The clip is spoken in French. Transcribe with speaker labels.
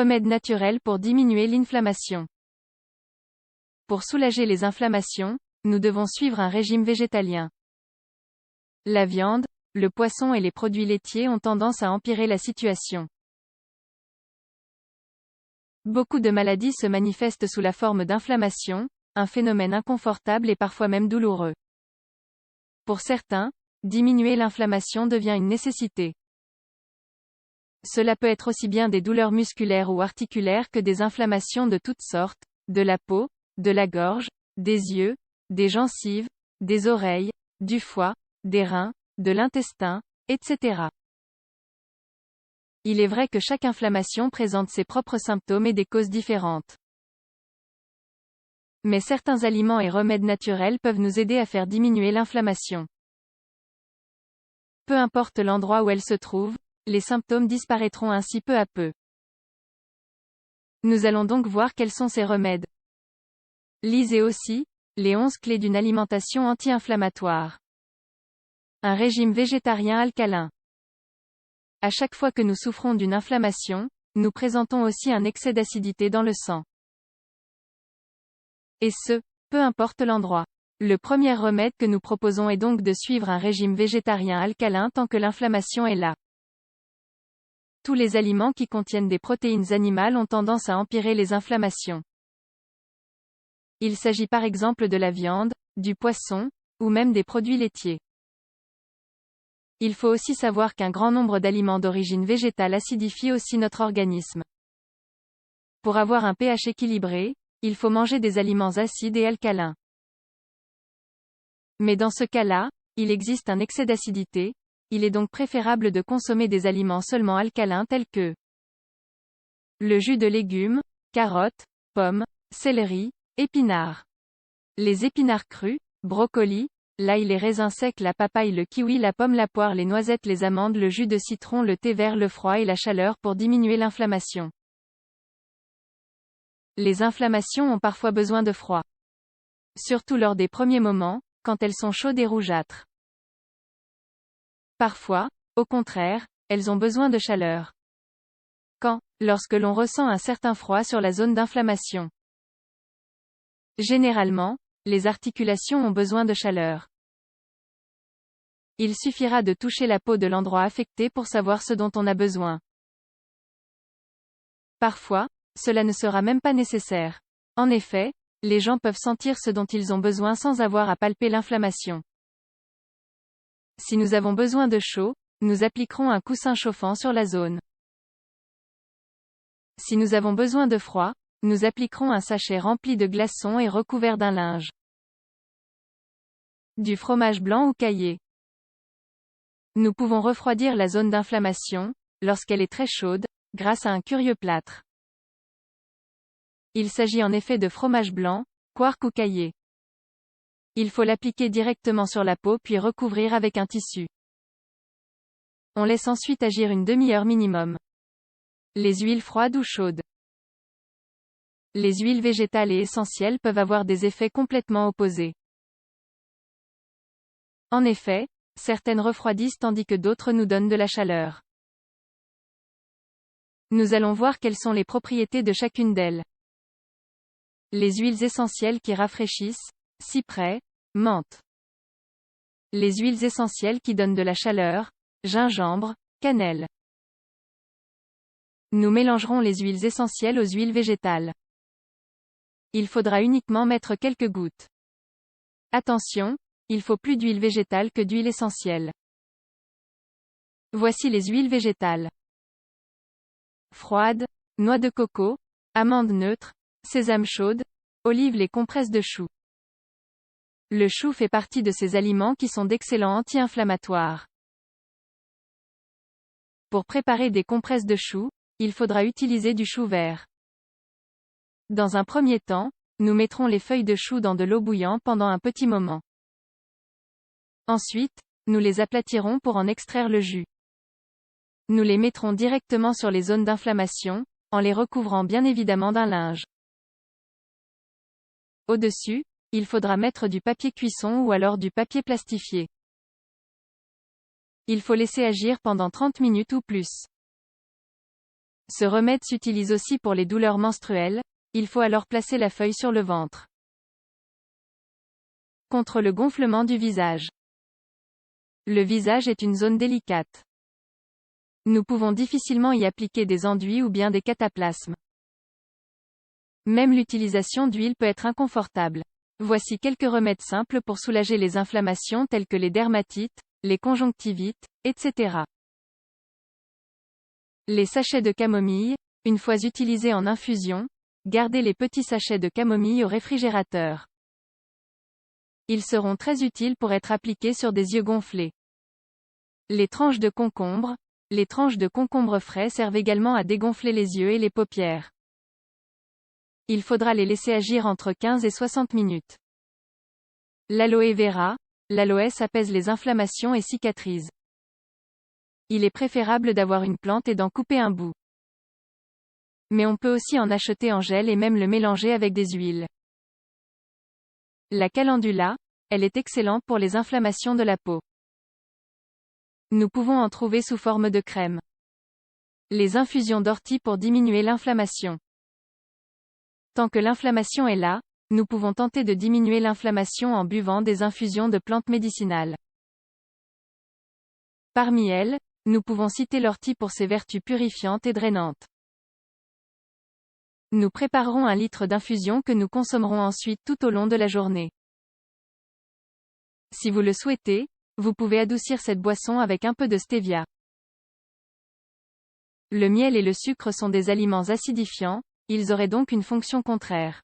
Speaker 1: Remèdes naturels pour diminuer l'inflammation. Pour soulager les inflammations, nous devons suivre un régime végétalien. La viande, le poisson et les produits laitiers ont tendance à empirer la situation. Beaucoup de maladies se manifestent sous la forme d'inflammation, un phénomène inconfortable et parfois même douloureux. Pour certains, diminuer l'inflammation devient une nécessité. Cela peut être aussi bien des douleurs musculaires ou articulaires que des inflammations de toutes sortes, de la peau, de la gorge, des yeux, des gencives, des oreilles, du foie, des reins, de l'intestin, etc. Il est vrai que chaque inflammation présente ses propres symptômes et des causes différentes. Mais certains aliments et remèdes naturels peuvent nous aider à faire diminuer l'inflammation. Peu importe l'endroit où elle se trouve, les symptômes disparaîtront ainsi peu à peu. Nous allons donc voir quels sont ces remèdes. Lisez aussi, les 11 clés d'une alimentation anti-inflammatoire. Un régime végétarien alcalin. À chaque fois que nous souffrons d'une inflammation, nous présentons aussi un excès d'acidité dans le sang. Et ce, peu importe l'endroit. Le premier remède que nous proposons est donc de suivre un régime végétarien alcalin tant que l'inflammation est là. Tous les aliments qui contiennent des protéines animales ont tendance à empirer les inflammations. Il s'agit par exemple de la viande, du poisson, ou même des produits laitiers. Il faut aussi savoir qu'un grand nombre d'aliments d'origine végétale acidifient aussi notre organisme. Pour avoir un pH équilibré, il faut manger des aliments acides et alcalins. Mais dans ce cas-là, il existe un excès d'acidité, il est donc préférable de consommer des aliments seulement alcalins tels que le jus de légumes, carottes, pommes, céleri, épinards. Les épinards crus, brocolis, l'ail, les raisins secs, la papaye, le kiwi, la pomme, la poire, les noisettes, les amandes, le jus de citron, le thé vert, le froid et la chaleur pour diminuer l'inflammation. Les inflammations ont parfois besoin de froid. Surtout lors des premiers moments, quand elles sont chaudes et rougeâtres. Parfois, au contraire, elles ont besoin de chaleur. Quand? Lorsque l'on ressent un certain froid sur la zone d'inflammation. Généralement, les articulations ont besoin de chaleur. Il suffira de toucher la peau de l'endroit affecté pour savoir ce dont on a besoin. Parfois, cela ne sera même pas nécessaire. En effet, les gens peuvent sentir ce dont ils ont besoin sans avoir à palper l'inflammation. Si nous avons besoin de chaud, nous appliquerons un coussin chauffant sur la zone. Si nous avons besoin de froid, nous appliquerons un sachet rempli de glaçons et recouvert d'un linge. Du fromage blanc ou caillé. Nous pouvons refroidir la zone d'inflammation, lorsqu'elle est très chaude, grâce à un curieux plâtre. Il s'agit en effet de fromage blanc, quark ou caillé. Il faut l'appliquer directement sur la peau puis recouvrir avec un tissu. On laisse ensuite agir une demi-heure minimum. Les huiles froides ou chaudes. Les huiles végétales et essentielles peuvent avoir des effets complètement opposés. En effet, certaines refroidissent tandis que d'autres nous donnent de la chaleur. Nous allons voir quelles sont les propriétés de chacune d'elles. Les huiles essentielles qui rafraîchissent, cyprès, menthe. Les huiles essentielles qui donnent de la chaleur, gingembre, cannelle. Nous mélangerons les huiles essentielles aux huiles végétales. Il faudra uniquement mettre quelques gouttes. Attention, il faut plus d'huile végétale que d'huile essentielle. Voici les huiles végétales. Froides, noix de coco, amandes neutres, sésame chaude, olives, les compresses de chou. Le chou fait partie de ces aliments qui sont d'excellents anti-inflammatoires. Pour préparer des compresses de chou, il faudra utiliser du chou vert. Dans un premier temps, nous mettrons les feuilles de chou dans de l'eau bouillante pendant un petit moment. Ensuite, nous les aplatirons pour en extraire le jus. Nous les mettrons directement sur les zones d'inflammation, en les recouvrant bien évidemment d'un linge. Au-dessus, il faudra mettre du papier cuisson ou alors du papier plastifié. Il faut laisser agir pendant 30 minutes ou plus. Ce remède s'utilise aussi pour les douleurs menstruelles, il faut alors placer la feuille sur le ventre. Contre le gonflement du visage. Le visage est une zone délicate. Nous pouvons difficilement y appliquer des enduits ou bien des cataplasmes. Même l'utilisation d'huile peut être inconfortable. Voici quelques remèdes simples pour soulager les inflammations telles que les dermatites, les conjonctivites, etc. Les sachets de camomille, une fois utilisés en infusion, gardez les petits sachets de camomille au réfrigérateur. Ils seront très utiles pour être appliqués sur des yeux gonflés. Les tranches de concombre. Les tranches de concombre frais servent également à dégonfler les yeux et les paupières. Il faudra les laisser agir entre 15 et 60 minutes. L'aloe vera. L'aloès apaise les inflammations et cicatrise. Il est préférable d'avoir une plante et d'en couper un bout. Mais on peut aussi en acheter en gel et même le mélanger avec des huiles. La calendula. Elle est excellente pour les inflammations de la peau. Nous pouvons en trouver sous forme de crème. Les infusions d'ortie pour diminuer l'inflammation. Tant que l'inflammation est là, nous pouvons tenter de diminuer l'inflammation en buvant des infusions de plantes médicinales. Parmi elles, nous pouvons citer l'ortie pour ses vertus purifiantes et drainantes. Nous préparerons 1 litre d'infusion que nous consommerons ensuite tout au long de la journée. Si vous le souhaitez, vous pouvez adoucir cette boisson avec un peu de stevia. Le miel et le sucre sont des aliments acidifiants, ils auraient donc une fonction contraire.